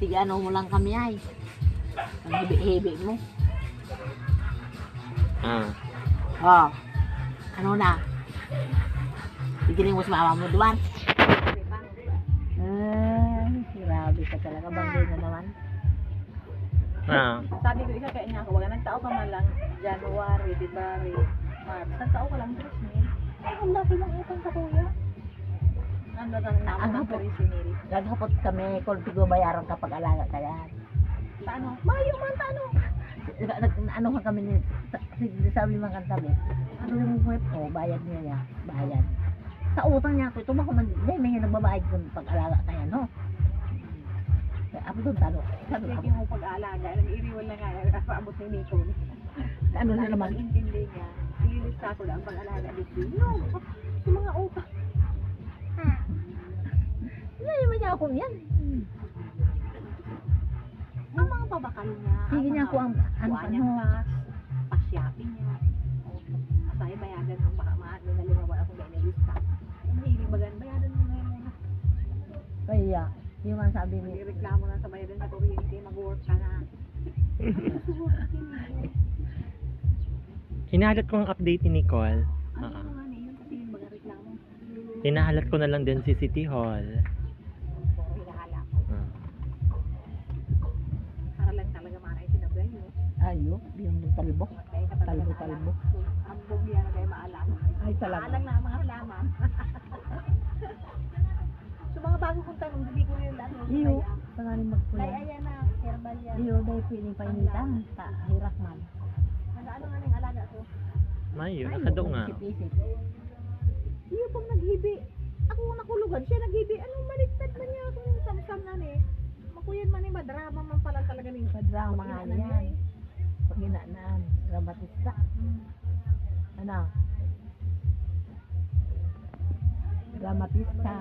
Tig-ano mo lang kami ay. Ang hibi-hibi mo. Oh. Ano na? Tigiling mo si mama mo doon. Grabe ka talaga. Banggay na naman. Sabi ko isa kaya niya ako, wag nagtao ka man lang January, February, March. Nagtao ka lang Christmas. Ang laki ng utang sa kuya. Ano lang naman ang personal. Naghapot kami kung tigo bayaran kapag alaga ka yan. Taano? Mayo man taano. Ano ka kami ni sabi man kan kami. Ano yung web ko bayad niya bayad. Sa utang niya ako ito baka man hindi may nagbabayad kung pag-alaga ka yan no. Ako doon talo. Sige mo pag-aalaga, nag-iriwan na nga paabot ni Nico. Ano na naman Intindi niya. Ililista ko lang ang pag-alaga dito. No. Sa mga utang. Hindi naman niya ako yan. Ang mga babakal niya. Sige niya ako ang ano pa-shopping niya. Asay bayagan ng baka maano na limawan ako ba nilista. Hindi bagan bayadan mo na muna. Kaya yung ang sabi ni Reklamo na sa bayadan sa kuryente, mag-work ka na. Hinahalat ko ang update ni Nicole. Ano nga niyon kasi yung mga reklamo. Hinahalat ko na lang din si City Hall. Puro hinahala ko. Para lang talaga manay sinabay mo. ayo yung talbo. Talbo. Ang bugya na kayo maalam. Ay talaga. Maalang na ang mga halaman. So mga bago kong tanong, hindi ko rin lang. Iyo, pangalan Dahil magpula. ayan na, herbal yan. Iyo, dahil piling painitan. Hirak man. Ano nga ng alaga ko? Mayo, nakado nga. Sip-isip. Iyo pag naghibi. Ako ang nakulugan, siya naghibi. Anong maligtad man niya ako yung samsam na ni. Makuyan man ni madrama man pala talaga ni. Madrama nga yan. Paghinaan. Dramatista. Ano? Dramatista.